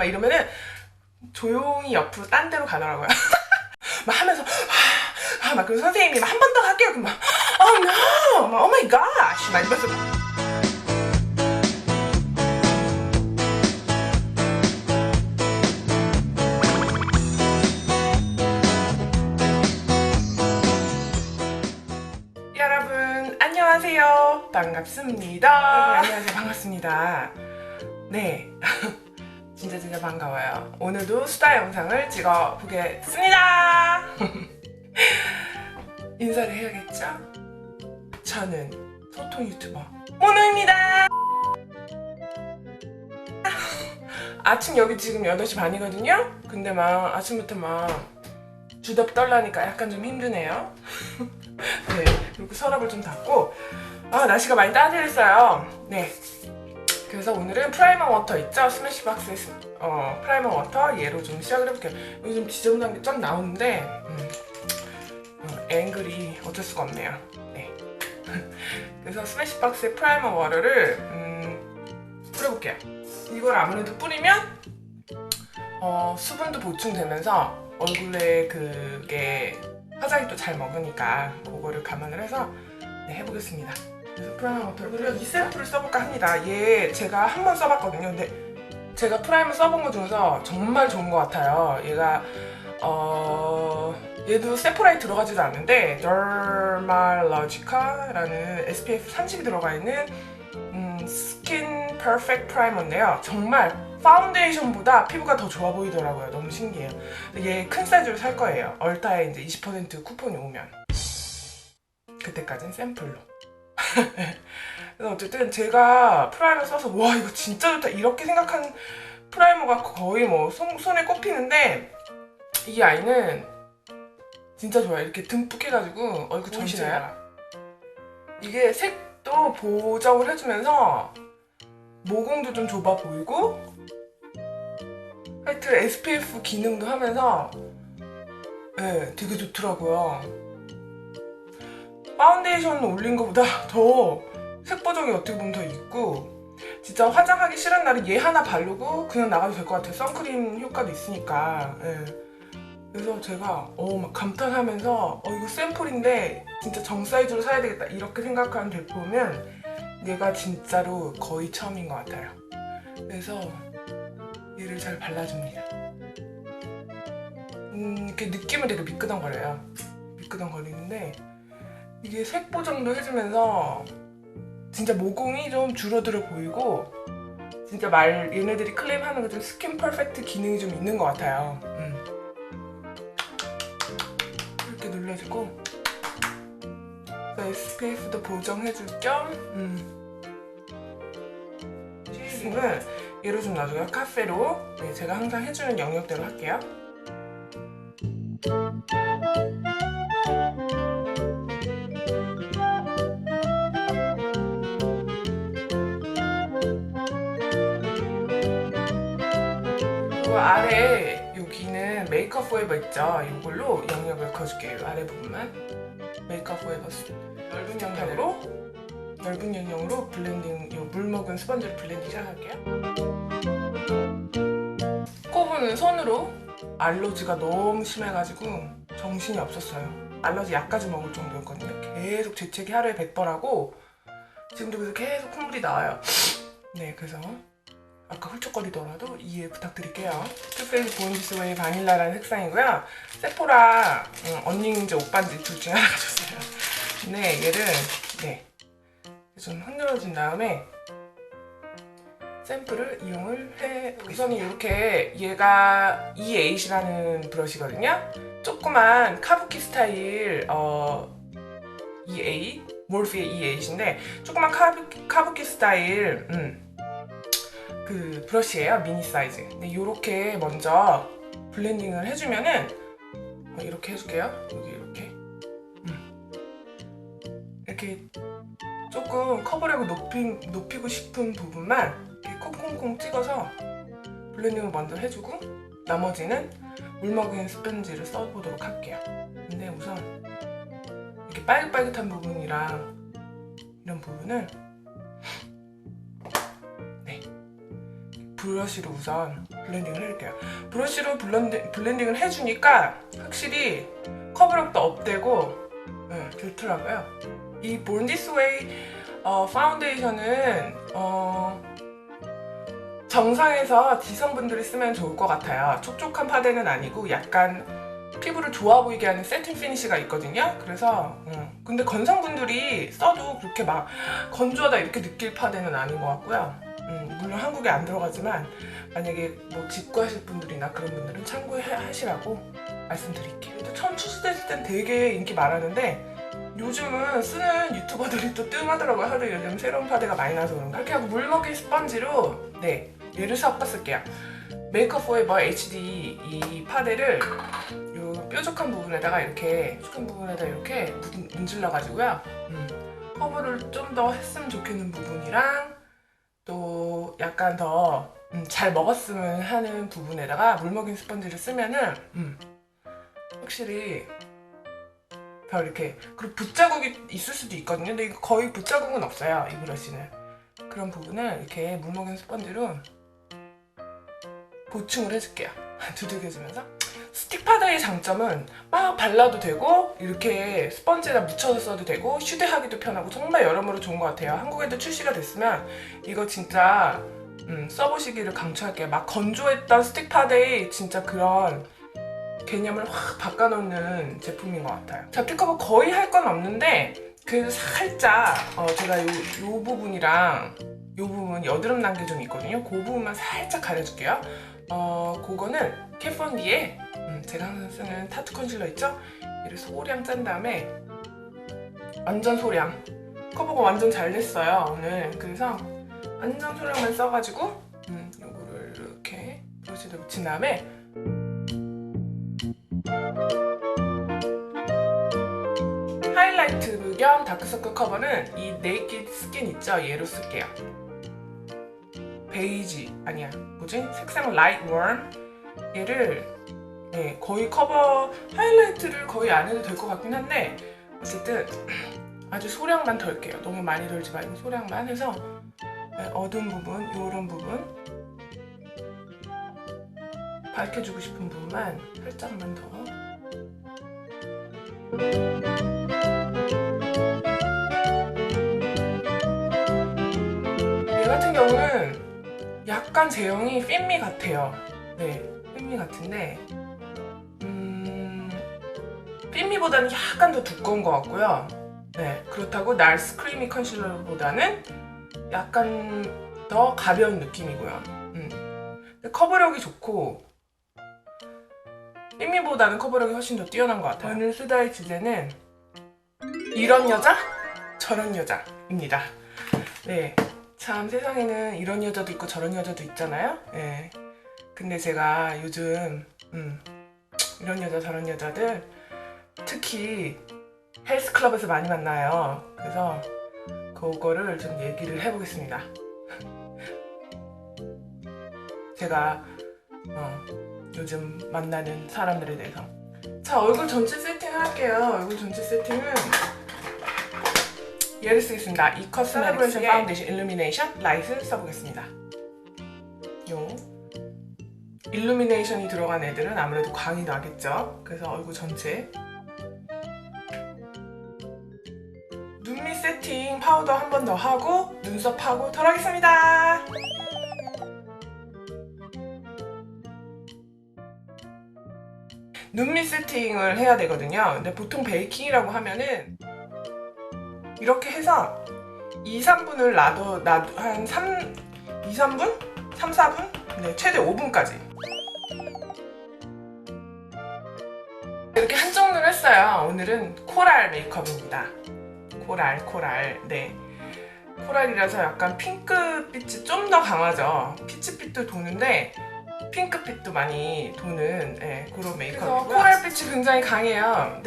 이러면은 조용히 옆으로 딴 데로 가더라고요. 막 하면서 막 그 선생님이 한 번 더 할게요. 그럼 막 oh no, 막 oh my gosh 막 이러면서 여러분 안녕하세요. 반갑습니다. 여러분 안녕하세요. 반갑습니다. 네. 진짜 반가워요. 오늘도 수다 영상을 찍어보겠습니다. 인사를 해야겠죠? 저는 소통 유튜버 모노입니다. 아침 여기 지금 8시 반이거든요? 근데 막 아침부터 막 주접 떨라니까 약간 좀 힘드네요. 네, 그리고 서랍을 좀 닫고 날씨가 많이 따뜻했어요. 네. 그래서 오늘은 프라이머 워터 있죠? 스매시박스의 프라이머 워터 얘로 좀 시작을 해볼게요. 요즘 지저분한 게 좀 나오는데 앵글이 어쩔 수가 없네요. 네. 그래서 스매시박스의 프라이머 워터를 뿌려볼게요. 이걸 아무래도 뿌리면 수분도 보충되면서 얼굴에 그게 화장이 또 잘 먹으니까 그거를 감안을 해서 해보겠습니다. 그래서 프라이머 워터를 이 샘플을 써볼까 합니다. 얘 제가 한 번 써봤거든요. 근데 제가 프라이머 써본 거 중에서 정말 좋은 것 같아요. 얘가 얘도 세포라이 들어가지도 않는데 Dermalogica라는 SPF 30이 들어가 있는 스킨 퍼펙트 프라이머인데요. 정말 파운데이션보다 피부가 더 좋아 보이더라고요. 너무 신기해요. 얘 큰 사이즈로 살 거예요. 얼타에 이제 20% 쿠폰이 오면 그때까진 샘플로. 그래서 어쨌든 제가 프라이머 써서 와 이거 진짜 좋다 이렇게 생각한 프라이머가 거의 뭐 손에 꼽히는데 이 아이는 진짜 좋아요. 이렇게 듬뿍 해가지고 얼굴 전체에 이게 색도 보정을 해주면서 모공도 좀 좁아 보이고 하여튼 SPF 기능도 하면서 네, 되게 좋더라고요. 파운데이션 올린 것보다 더 색 보정이 어떻게 보면 더 있고 진짜 화장하기 싫은 날은 얘 하나 바르고 그냥 나가도 될 것 같아요. 선크림 효과도 있으니까. 네. 그래서 제가 막 감탄하면서 이거 샘플인데 진짜 정 사이즈로 사야 되겠다 이렇게 생각하는 제품은 얘가 진짜로 거의 처음인 것 같아요. 그래서 얘를 잘 발라줍니다. 이렇게 느낌은 되게 미끄덩거려요. 미끄덩거리는데 이게 색 보정도 해주면서 진짜 모공이 좀 줄어들어 보이고 진짜 얘네들이 클레임하는 거 좀 스킨 퍼펙트 기능이 좀 있는 것 같아요. 이렇게 눌러주고 SPF도 보정해줄 겸 쉐이딩을 얘로 좀 놔줘요. 카페로. 네, 제가 항상 해주는 영역대로 할게요. 그리고 아래 여기는 메이크업 포에버 있죠? 이걸로 영역을 그어줄게요. 아래 부분만 메이크업 포에버 넓은 영역으로 블렌딩, 이 물먹은 스펀지로 블렌딩 시작할게요. 코 부는 손으로 알러지가 너무 심해가지고 정신이 없었어요. 알러지 약까지 먹을 정도였거든요. 계속 재채기 하루에 100번하고 지금도 그래서 계속 콧물이 나와요. 네, 그래서 아까 훌쩍거리더라도 이해 부탁드릴게요. 투페이스 보온디스 웨이 바닐라라는 색상이고요. 세포라 언니인지 오빠인지 둘 중에 하나가 줬어요. 네, 얘를 좀 흔들어준 다음에 샘플을 이용을 해. 우선은 이렇게 얘가 E8이라는 브러쉬거든요. 조그만 카부키 스타일 E8 몰피의 E8인데 조그만 카부키 스타일 그 브러쉬예요. 미니 사이즈. 근데 이렇게 먼저 블렌딩을 해주면은 이렇게 해줄게요. 여기 이렇게 조금 커버력을 높이고 싶은 부분만 이렇게 콩콩콩 찍어서 블렌딩을 먼저 해주고 나머지는 물먹은 스펀지를 써보도록 할게요. 근데 우선 이렇게 빨긋빨긋한 부분이랑 이런 부분을 브러쉬로 우선 블렌딩을 해줄게요. 브러쉬로 블렌딩을 해주니까 확실히 커버력도 업되고 좋더라고요. 이 Born This Way 파운데이션은 정상에서 지성분들이 쓰면 좋을 것 같아요. 촉촉한 파데는 아니고 약간 피부를 좋아 보이게 하는 세팅 피니쉬가 있거든요. 그래서 근데 건성분들이 써도 그렇게 막 건조하다 이렇게 느낄 파데는 아닌 것 같고요. 물론 한국에 안 들어가지만 만약에 뭐 직구하실 분들이나 그런 분들은 참고하시라고 말씀드릴게요. 또 처음 출시됐을 땐 되게 인기 많았는데 요즘은 쓰는 유튜버들이 또 뜸하더라고요. 하도 요즘 새로운 파데가 많이 나서 그런가. 이렇게 하고 물먹이 스펀지로 얘를 섞어쓸게요. 메이크업 포에버 HD 이 파데를 요 뾰족한 부분에다가 이렇게 문질러가지고요. 커버를 좀 더 했으면 좋겠는 부분이랑 또 약간 더 잘 먹었으면 하는 부분에다가 물먹인 스펀지를 쓰면은 확실히 더 이렇게, 그리고 붓자국이 있을 수도 있거든요. 근데 이거 거의 붓자국은 없어요, 이 브러쉬는. 그런 부분을 이렇게 물먹인 스펀지로 보충을 해줄게요. 두들겨주면서. 스틱 파데의 장점은 막 발라도 되고 이렇게 스펀지에다 묻혀서 써도 되고 휴대하기도 편하고 정말 여러모로 좋은 것 같아요. 한국에도 출시가 됐으면 이거 진짜 써보시기를 강추할게요. 막 건조했던 스틱 파데의 진짜 그런 개념을 확 바꿔놓는 제품인 것 같아요. 잡티 커버 거의 할 건 없는데 그래도 살짝 제가 요 부분이랑 요 부분 여드름 난 게 좀 있거든요. 그 부분만 살짝 가려줄게요. 그거는 캣펀디에 제가 항상 쓰는 타투 컨실러 있죠? 얘를 소량 짠 다음에 완전 소량, 커버가 완전 잘 됐어요 오늘. 그래서 완전 소량만 써가지고 요거를 이렇게 브러쉬에 묻힌 다음에 하이라이트 겸 다크서클 커버는 이 네이키드 스킨 있죠? 얘로 쓸게요. 베이지 아니야, 뭐지? 색상 라이트 웜 얘를 거의 커버, 하이라이트를 거의 안 해도 될 것 같긴 한데 어쨌든 아주 소량만 덜게요. 너무 많이 덜지 말고 소량만 해서 어두운 부분, 요런 부분 밝혀주고 싶은 부분만 살짝만 더. 얘 같은 경우는 약간 제형이 핀미 같아요. 핀미 같은데 핀미보다는 약간 더 두꺼운 것 같고요. 그렇다고 날스 크리미 컨실러보다는 약간 더 가벼운 느낌이고요. 근데 커버력이 좋고 핀미보다는 커버력이 훨씬 더 뛰어난 것 같아요. 오늘 수다의 주제는 이런 여자, 저런 여자입니다. 참 세상에는 이런 여자도 있고 저런 여자도 있잖아요. 근데 제가 요즘 이런 여자 저런 여자들 특히 헬스클럽에서 많이 만나요. 그래서 그거를 좀 얘기를 해보겠습니다. 제가 요즘 만나는 사람들에 대해서. 자, 얼굴 전체 세팅을 할게요. 얼굴 전체 세팅은 얘를 쓰겠습니다. 이 커스메틱스 파운데이션 일루미네이션 라이트 써보겠습니다. 요 일루미네이션이 들어간 애들은 아무래도 광이 나겠죠. 그래서 얼굴 전체 눈밑 세팅 파우더 한 번 더 하고 눈썹하고 덜하겠습니다. 눈밑 세팅을 해야 되거든요. 근데 보통 베이킹이라고 하면은 이렇게 해서 2-3분을 놔도 한 2-3분? 3-4분? 최대 5분까지 이렇게 한쪽눈을 했어요. 오늘은 코랄 메이크업입니다. 코랄. 코랄이라서 약간 핑크빛이 좀 더 강하죠. 피치빛도 도는데 핑크빛도 많이 도는 그런 메이크업이고요. 그래서 코랄빛이 굉장히 강해요.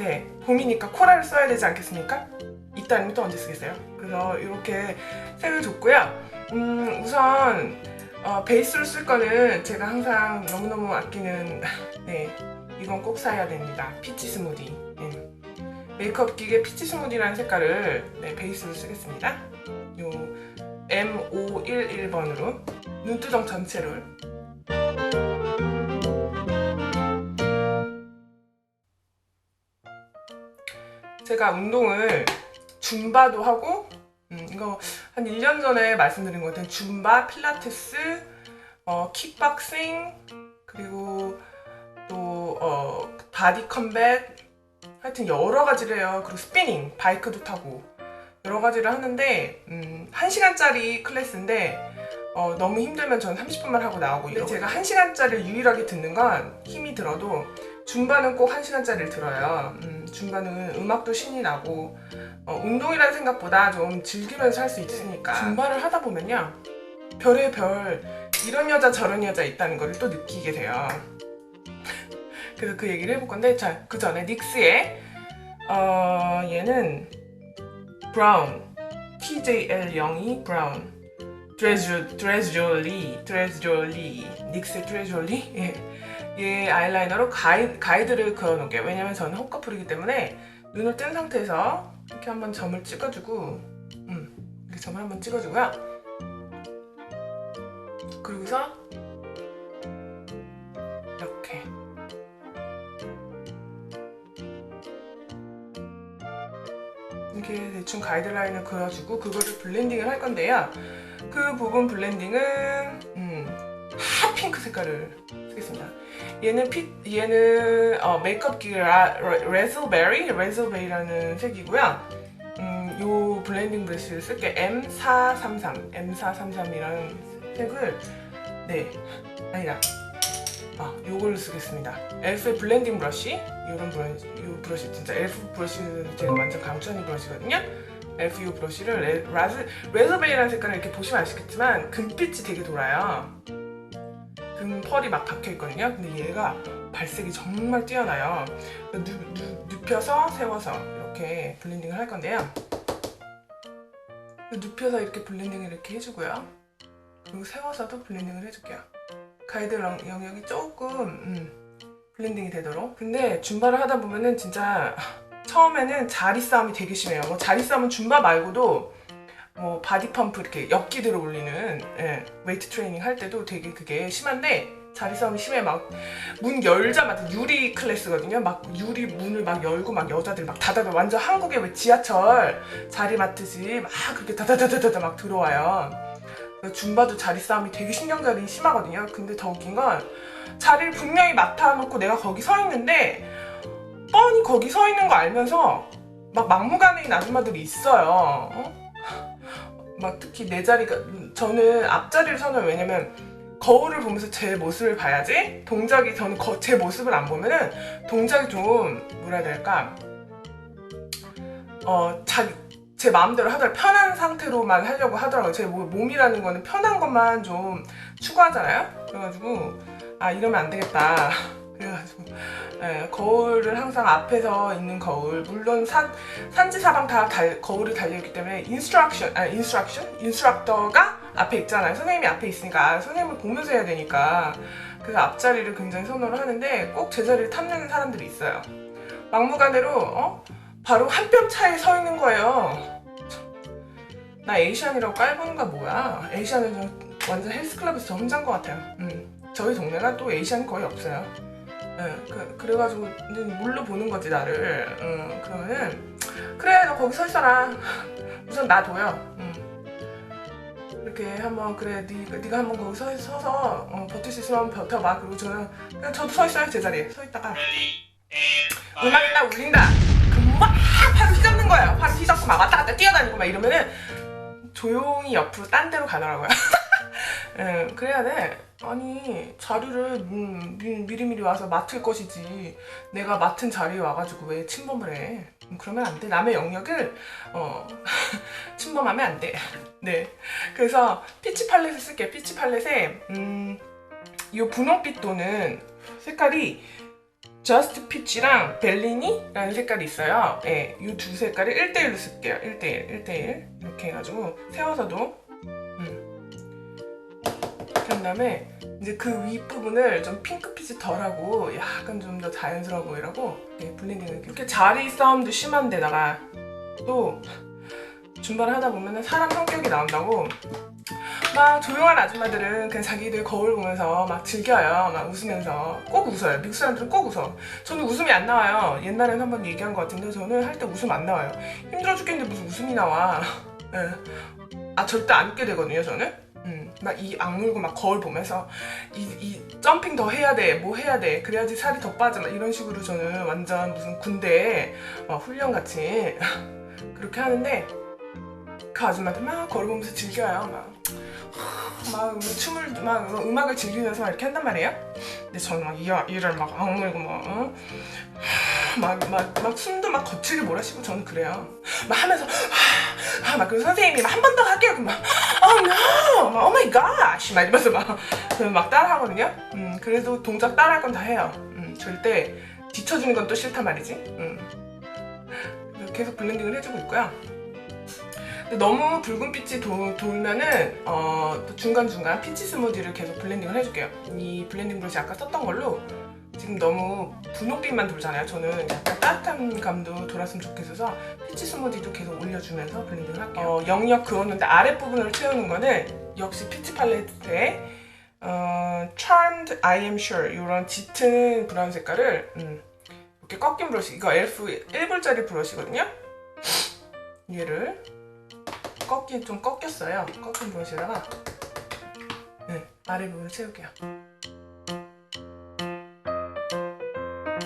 봄이니까 코랄을 써야 되지 않겠습니까? 이따 아니면 또 언제 쓰겠어요? 그래서 이렇게 색을 줬고요. 우선 베이스로 쓸 거는 제가 항상 너무너무 아끼는 이건 꼭 사야 됩니다. 피치 스무디. 메이크업 기계 피치 스무디라는 색깔을 베이스로 쓰겠습니다. 요 M511번으로 눈두덩 전체를. 제가 운동을 줌바도 하고 이거 한 1년 전에 말씀드린 것 같아요. 줌바, 필라테스, 킥박싱, 그리고 또 바디 컴뱃, 하여튼 여러 가지를 해요. 그리고 스피닝, 바이크도 타고 여러 가지를 하는데 1시간짜리 클래스인데 너무 힘들면 저는 30분만 하고 나오고. 근데 제가 1시간짜리를 유일하게 듣는 건 힘이 들어도 줌바는 꼭 1시간짜리를 들어요. 줌바는 음악도 신이 나고 운동이라는 생각보다 좀 즐기면서 할 수 있으니까. 줌바를 하다 보면요, 별의 별, 이런 여자 저런 여자 있다는 걸 또 느끼게 돼요. 그래서 그 얘기를 해볼 건데, 자, 그 전에 닉스의 얘는 브라운, TJL02 브라운, 드레즈올리, 닉스의 드레즈올리. 예. 얘 아이라이너로 가이드를 그어놓을게요. 왜냐면 저는 헛커플이기 때문에 눈을 뜬 상태에서 이렇게 한번 점을 찍어주고, 이렇게 점을 한번 찍어주고요. 그러고서 이렇게 대충 가이드라인을 그어주고 그거를 블렌딩을 할 건데요. 그 부분 블렌딩은 핫핑크 색깔을 쓰겠습니다. 얘는 메이크업 기라 레즐베리라는 색이고요. 요 블렌딩 브러쉬를 쓸게. M433이라는 색을, 요걸로 쓰겠습니다. 엘프의 블렌딩 브러쉬. 요 브러쉬 진짜 엘프 브러쉬는 제가 완전 강추하는 브러쉬거든요. 엘프 요 브러쉬를 레즐베리라는 색깔을 이렇게 보시면 아시겠지만 금빛이 되게 돌아요. 펄이 막 박혀있거든요. 근데 얘가 발색이 정말 뛰어나요. 눕혀서 세워서 이렇게 블렌딩을 할 건데요. 눕혀서 이렇게 블렌딩을 이렇게 해주고요. 그리고 세워서도 블렌딩을 해줄게요. 가이드 영역이 조금 블렌딩이 되도록. 근데 줌바를 하다 보면은 진짜 처음에는 자리 싸움이 되게 심해요. 자리 싸움은 줌바 말고도 바디 펌프 이렇게 역기들을 올리는 웨이트 트레이닝 할 때도 되게 그게 심한데, 자리 싸움이 심해. 막 문 열자마자 유리 클래스거든요. 막 유리 문을 막 열고 막 여자들 막 다다다, 완전 한국의 왜 지하철 자리 맡듯이 막 그렇게 다다다다다 막 들어와요. 줌바도 자리 싸움이 되게 신경전이 심하거든요. 근데 더 웃긴 건 자리를 분명히 맡아놓고 내가 거기 서 있는데 뻔히 거기 서 있는 거 알면서 막 막무가내인 아줌마들이 있어요. 막 특히 내 자리가, 저는 앞자리를 선호해요. 왜냐면 거울을 보면서 제 모습을 봐야지, 동작이, 저는 제 모습을 안 보면은 동작이 좀 뭐라 해야 될까, 제 마음대로 하더라고요. 편한 상태로만 하려고 하더라고요. 제 몸이라는 거는 편한 것만 좀 추구하잖아요. 그래가지고 이러면 안 되겠다. 그래가지고 거울을 항상 앞에서 있는 거울, 물론 산지사방 다 거울이 달려있기 때문에 인스트럭터가 앞에 있잖아요. 선생님이 앞에 있으니까 선생님을 보면서 해야 되니까. 그래서 앞자리를 굉장히 선호를 하는데 꼭 제 자리를 탐내는 사람들이 있어요. 막무가내로 바로 한 뼘 차이에 서 있는 거예요. 나 에이시안이라고 깔보는가 뭐야. 에이시안은 완전 헬스클럽에서 저 혼자인 것 같아요. 저희 동네가 또 에이시안이 거의 없어요. 그래가지고 물로 보는 거지 나를. 그러면은 그래, 너 거기 서 있어라. 우선 놔둬요. 이렇게 한번, 그래, 네가 한번 거기 서서 버틸 수 있으면 한번 버텨봐. 그리고 그냥 저도 서 있어요. 제 자리에 서 있다가 음악이 딱 울린다. 그럼 막 팔을 휘잡는 거예요. 팔을 휘잡고 막 왔다 갔다 뛰어다니고 막 이러면은 조용히 옆으로 딴 데로 가더라고요. 그래야 돼. 아니, 자리를 미리미리 와서 맡을 것이지, 내가 맡은 자리에 와가지고 왜 침범을 해. 그러면 안 돼. 남의 영역을 침범하면 안 돼. 네, 그래서 피치 팔렛을 쓸게요. 피치 팔렛에 이 분홍빛 도는 색깔이 저스트 피치랑 벨리니라는 색깔이 있어요. 네, 이 두 색깔을 1대1로 쓸게요. 1대1 이렇게 해가지고 세워서도 그런 다음에 이제 그 윗부분을 좀 핑크빛이 덜하고 약간 좀 더 자연스러워 보이라고 블렌딩을 이렇게. 자리 싸움도 심한 데다가 또 줌바를 하다 보면은 사람 성격이 나온다고 막 조용한 아줌마들은 그냥 자기들 거울 보면서 막 즐겨요. 막 웃으면서. 꼭 웃어요. 미국 사람들은 꼭 웃어. 저는 웃음이 안 나와요. 옛날엔 한번 얘기한 것 같은데 저는 할 때 웃음 안 나와요. 힘들어 죽겠는데 무슨 웃음이 나와. 네. 아 절대 안 웃게 되거든요 저는. 막 이 악물고 막 거울 보면서 이 점핑 더 해야 돼, 뭐 해야 돼, 그래야지 살이 더 빠져, 막 이런 식으로 저는 완전 무슨 군대 훈련 같이 그렇게 하는데 그 아줌마들 막 거울 보면서 즐겨요. 막 춤을 막 음악을 즐기면서 막 이렇게 한단 말이에요. 근데 저는 막 이를 막 악물고 막 숨도 막 거칠게 몰아쉬고 저는 그래요. 막 하면서 막 그 선생님이 한 번 더 할게요. 그럼 막 oh no, 막 oh my gosh 막 이러면서 막 따라 하거든요. 그래도 동작 따라 할 건 다 해요. 절대 뒤쳐주는 건 또 싫단 말이지. 계속 블렌딩을 해주고 있고요. 근데 너무 붉은빛이 돌면은 또 중간중간 피치 스무디를 계속 블렌딩을 해줄게요. 이 블렌딩 브러쉬 아까 썼던 걸로 지금 너무 분홍빛만 돌잖아요. 저는 약간 따뜻한 감도 돌았으면 좋겠어서 피치 스무디도 계속 올려주면서 블렌딩을 할게요. 영역 그었는데 아랫부분을 채우는 거는 역시 피치 팔레트에 Charmed I am sure 이런 짙은 브라운 색깔을 이렇게 꺾인 브러쉬, 이거 엘프 1불짜리 브러쉬거든요. 얘를 좀 꺾였어요. 꺾인 브러쉬에다가 아래 부분을 채울게요.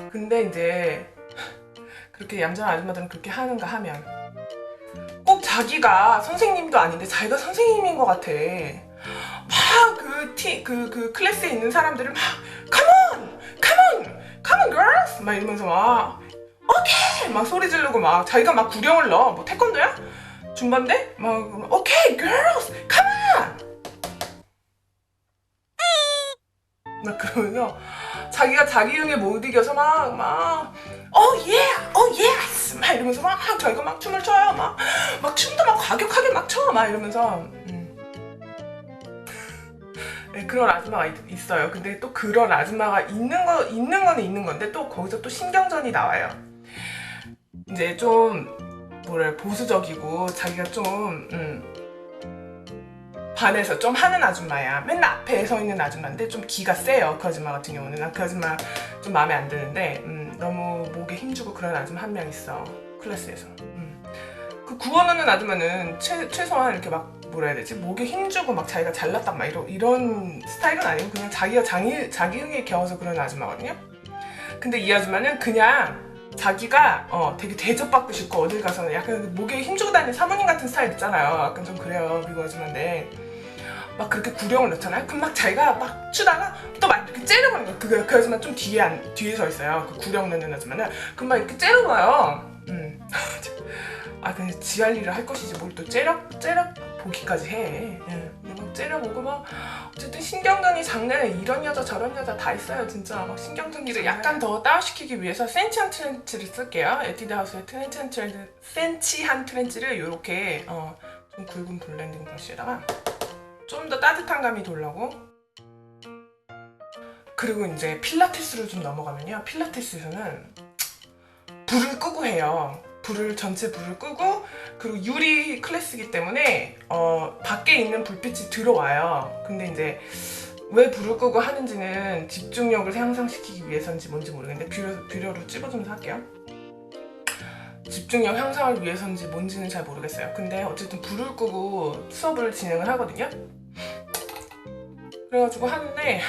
근데 이제 그렇게 얌전한 아줌마들은 그렇게 하는가 하면 꼭 자기가 선생님도 아닌데 자기가 선생님인 것 같아. 막 그 클래스에 있는 사람들을 막 come on girls 막 이러면서 막 오케이 막 소리 지르고 막 자기가 막 구령을 넣어. 뭐 태권도야? 중반대? 막 오케이 girls come on 막 그러면서 자기가 자기 흥에 못 이겨서 막 oh yes 막 이러면서 막 자기가 막 춤을 춰요. 막 춤도 막 과격하게 막 춰 막 이러면서 네, 그런 아줌마가 있어요. 근데 또 그런 아줌마가 있는 거는 있는 건데 또 거기서 또 신경전이 나와요. 이제 좀 보수적이고 자기가 좀 반해서 좀 하는 아줌마야. 맨날 앞에 서 있는 아줌마인데 좀 기가 세요. 그 아줌마 같은 경우는. 난 그 아줌마 좀 마음에 안 드는데 너무 목에 힘주고 그런 아줌마 한 명 있어. 클래스에서. 그 구원하는 아줌마는 최소한 이렇게 막 뭐라 해야 되지? 목에 힘주고 막 자기가 잘났다 막 이런 스타일은 아니고 그냥 자기가 자기 흥에 겨워서 그런 아줌마거든요. 근데 이 아줌마는 그냥 자기가 되게 대접받고 싶고 어딜 가서는 약간 목에 힘주고 다니는 사모님 같은 스타일 있잖아요. 약간 좀 그래요. 미국 아줌마인데 막 그렇게 구령을 넣잖아요. 그럼 막 자기가 막 추다가 또 막 이렇게 째려보는 거예요. 그 아줌마 좀 뒤에 서 있어요. 그 구령 넣는 아줌마는. 그럼 막 이렇게 째려봐요. 아 근데 지할 일을 할 것이지 뭘 또 째려 보기까지 해. 막 째려보고 막 어쨌든 신경전이 장난에 이런 여자 저런 여자 다 있어요. 진짜 막 신경전기를 약간 더 다운시키기 위해서 센치한 트렌치를 쓸게요. 에뛰드하우스의 센치한 트렌치를 이렇게 좀 굵은 블렌딩 브러쉬에다가 좀 더 따뜻한 감이 돌라고. 그리고 이제 필라테스로 좀 넘어가면요. 필라테스에서는 불을 끄고 해요. 전체 불을 끄고 그리고 유리 클래스이기 때문에 밖에 있는 불빛이 들어와요. 근데 이제 왜 불을 끄고 하는지는 집중력을 향상시키기 위해서인지 뭔지 모르겠는데 뷰러로 찍어주면서 할게요. 집중력 향상을 위해서인지 뭔지는 잘 모르겠어요. 근데 어쨌든 불을 끄고 수업을 진행을 하거든요. 그래가지고 하는데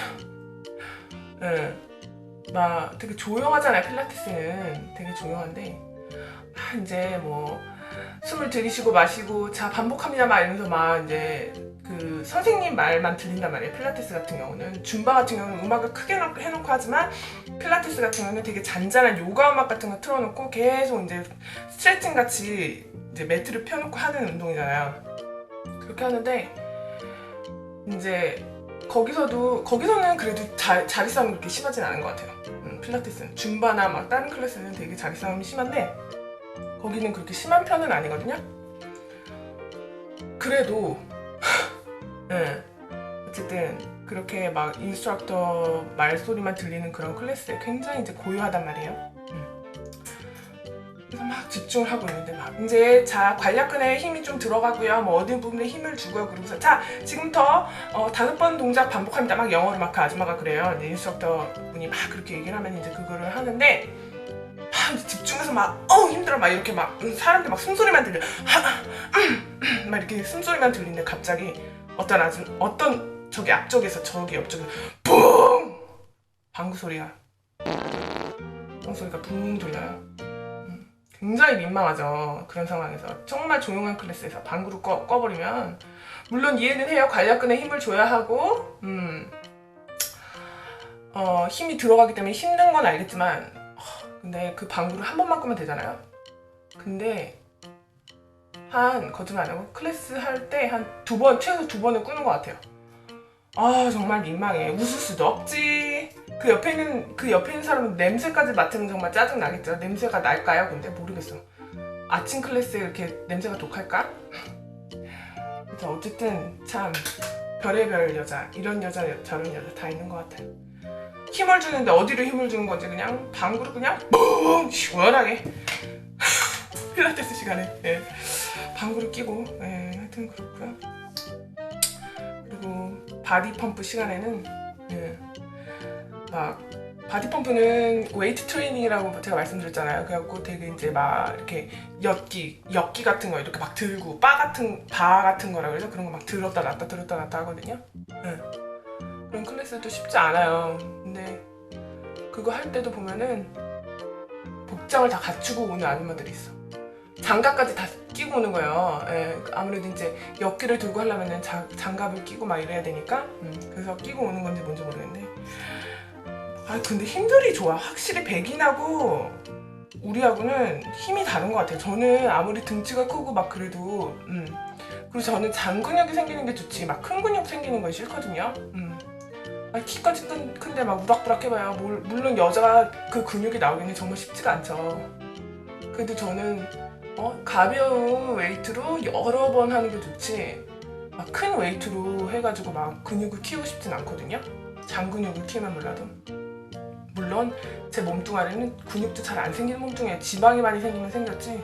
막 되게 조용하잖아요. 필라테스는 되게 조용한데 이제 뭐 숨을 들이쉬고 마시고 자 반복합니다 막 이러면서 막 이제 그 선생님 말만 들린단 말이에요. 필라테스 같은 경우는 줌바 같은 경우는 음악을 크게 해놓고 하지만 필라테스 같은 경우는 되게 잔잔한 요가 음악 같은 거 틀어놓고 계속 이제 스트레칭 같이 이제 매트를 펴놓고 하는 운동이잖아요. 그렇게 하는데 이제 거기서는 그래도 자리 싸움이 그렇게 심하진 않은 것 같아요. 필라테스는 줌바나 막 다른 클래스는 되게 자리 싸움이 심한데 거기는 그렇게 심한 편은 아니거든요. 그래도 어쨌든 그렇게 막 인스트럭터 말소리만 들리는 그런 클래스에 굉장히 이제 고요하단 말이에요. 그래서 막 집중을 하고 있는데 막 이제 자 관략근에 힘이 좀 들어가고요. 뭐 어디 부분에 힘을 주고요. 그러고서 자 지금부터 5번 동작 반복합니다. 막 영어로 막 그 아줌마가 그래요. 이제 인스트럭터 분이 막 그렇게 얘기를 하면 이제 그거를 하는데 막 집중해서 막 힘들어 막 이렇게 막 사람들 막 숨소리만 들려. 막 이렇게 숨소리만 들리는데 갑자기 어떤 저기 앞쪽에서 저기 옆쪽에서 뿡 방구 소리가 붕 들려요. 굉장히 민망하죠. 그런 상황에서 정말 조용한 클래스에서 방구를 꺼버리면 물론 이해는 해요. 관략근에 힘을 줘야 하고 힘이 들어가기 때문에 힘든 건 알겠지만 근데 그 방구를 한 번만 끄면 되잖아요. 근데 거짓말 안 하고 클래스 할 때 한 최소 두 번은 끄는 것 같아요. 정말 민망해. 웃을 수도 없지. 그 옆에 있는 사람은 냄새까지 맡으면 정말 짜증 나겠죠. 냄새가 날까요? 근데 모르겠어. 아침 클래스에 이렇게 냄새가 독할까? 그래서 어쨌든 참 별의별 여자, 이런 여자 저런 여자 다 있는 것 같아요. 힘을 주는데 어디로 힘을 주는 건지 그냥 방구로 그냥 뿡 시원하게 필라테스 시간에 방구를 끼고 하여튼 그렇고요. 그리고 바디 펌프 시간에는 막 바디 펌프는 웨이트 트레이닝이라고 제가 말씀드렸잖아요. 그래갖고 되게 이제 막 이렇게 엿기 같은 거 이렇게 막 들고 바 같은 거라 그래서 그런 거 막 들었다 놨다 하거든요. 그런 클래스도 쉽지 않아요. 근데 그거 할 때도 보면은 복장을 다 갖추고 오는 아줌마들이 있어. 장갑까지 다 끼고 오는 거예요. 아무래도 이제 엿기를 들고 하려면은 장갑을 끼고 막 이래야 되니까 그래서 끼고 오는 건지 뭔지 모르겠는데 근데 힘들이 좋아. 확실히 백인하고 우리하고는 힘이 다른 것 같아요. 저는 아무리 등치가 크고 막 그래도 그리고 저는 장근육이 생기는 게 좋지 막 큰 근육 생기는 건 싫거든요. 키까지 큰데 막 우락부락 해봐야 물론 여자가 그 근육이 나오기는 정말 쉽지가 않죠. 그래도 저는 가벼운 웨이트로 여러 번 하는 게 좋지 막 큰 웨이트로 해가지고 막 근육을 키우고 싶진 않거든요. 장근육을 키우면 몰라도 물론 제 몸뚱아리는 근육도 잘 안 생기는 몸뚱이에요. 지방이 많이 생기면 생겼지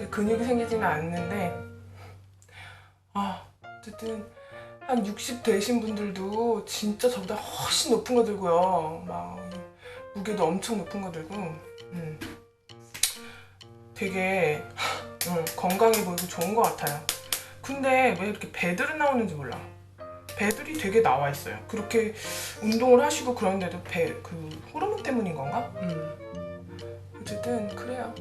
근육이 생기지는 않는데 어쨌든 한 60 되신 분들도 진짜 저보다 훨씬 높은 거 들고요. 막 무게도 엄청 높은 거 들고 되게 건강해 보이고 좋은 것 같아요. 근데 왜 이렇게 배들은 나오는지 몰라. 배들이 되게 나와 있어요. 그렇게 운동을 하시고 그런데도 그 호르몬 때문인 건가? 어쨌든 그래요.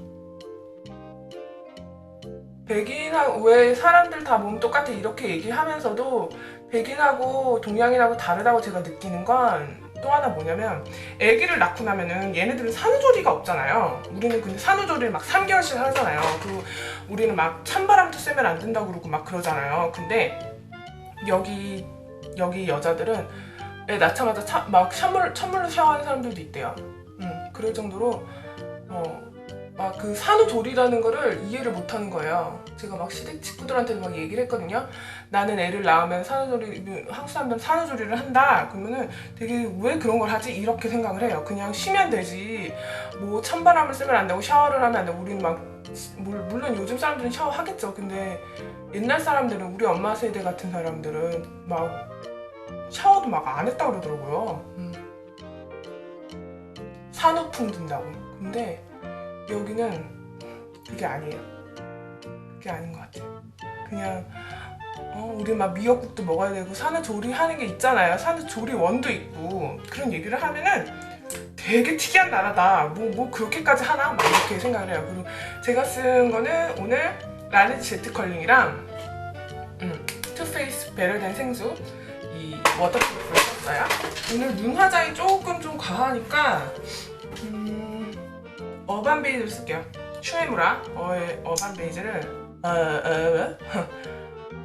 백인하고 왜 사람들 다 몸 똑같아 이렇게 얘기하면서도 백인하고 동양인하고 다르다고 제가 느끼는 건 또 하나 뭐냐면 아기를 낳고 나면은 얘네들은 산후조리가 없잖아요. 우리는 근데 산후조리를 막 3개월씩 하잖아요. 그리고 우리는 막 찬바람도 쐬면 안 된다고 그러고 막 그러잖아요. 근데 여기 여자들은 애 낳자마자 막 찬물로 샤워하는 사람들도 있대요. 그럴 정도로 막 그 산후조리라는 거를 이해를 못하는 거예요. 제가 막 시댁 친구들한테도 막 얘기를 했거든요. 나는 애를 낳으면 한국 사람들은 산후조리를 한다. 그러면은 되게 왜 그런 걸 하지? 이렇게 생각을 해요. 그냥 쉬면 되지. 뭐 찬바람을 쐬면 안 되고 샤워를 하면 안 되고 우리는 막 물론 요즘 사람들은 샤워하겠죠. 근데 옛날 사람들은 우리 엄마 세대 같은 사람들은 막 샤워도 막 안 했다 그러더라고요. 산후풍 든다고. 근데 여기는 그게 아니에요. 그게 아닌 것 같아요. 그냥 우리 막 미역국도 먹어야 되고 산후조리 하는 게 있잖아요. 산후조리원도 있고 그런 얘기를 하면은 되게 특이한 나라다. 뭐 그렇게까지 하나? 막 이렇게 생각을 해요. 그리고 제가 쓴 거는 오늘 라네즈 제트 컬링이랑 투페이스 베러 댄 생수 이 워터프루프를 썼어요. 오늘 눈 화장이 조금 좀 과하니까 어반 베이지를 쓸게요. 슈에무라 어반 베이지를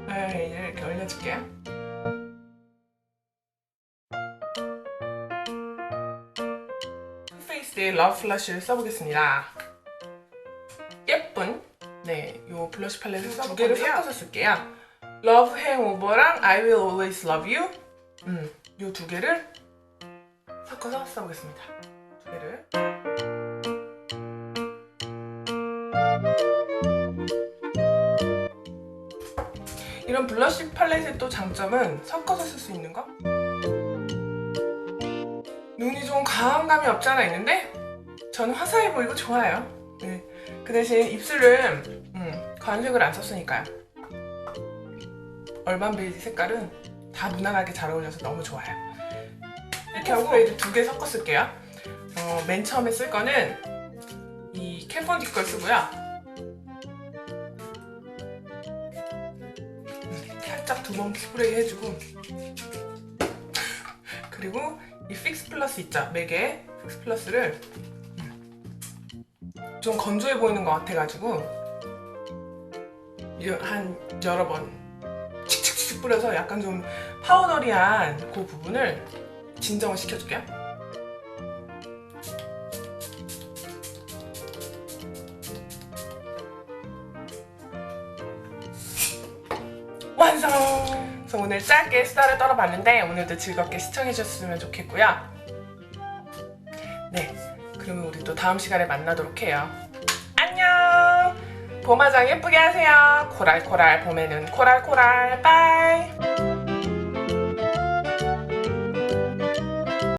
이렇게 올려줄게요. 투페이스의 러브 플러쉬를 써보겠습니다. 예쁜 요 블러쉬 팔레트를 두 개를 섞어서 쓸게요. 러브 행오버랑 I will always love you 요 두 개를 섞어서 써보겠습니다. 두 개를 이런 블러쉬 팔레트의 또 장점은 섞어서 쓸 수 있는 거? 눈이 좀 강한 감이 없지 않아 있는데 저는 화사해 보이고 좋아요. 네. 그 대신 입술은 관색을 안 썼으니까요. 얼반 베이지 색깔은 다 무난하게 잘 어울려서 너무 좋아요. 이렇게 하고 이제 2개 섞어 쓸게요. 맨 처음에 쓸 거는 이 캔폰디 걸 쓰고요. 살짝 2번 스프레이 해주고 그리고 이 픽스 플러스 있죠? 맥의 픽스 플러스를 좀 건조해 보이는 것 같아가지고 한 여러 번 칙칙칙 뿌려서 약간 좀 파우더리한 그 부분을 진정을 시켜줄게요. 완성! 그래서 오늘 짧게 수다를 떨어봤는데 오늘도 즐겁게 시청해주셨으면 좋겠고요. 네, 그러면 우리 또 다음 시간에 만나도록 해요. 안녕! 봄화장 예쁘게 하세요. 코랄코랄 봄에는 코랄코랄 빠이!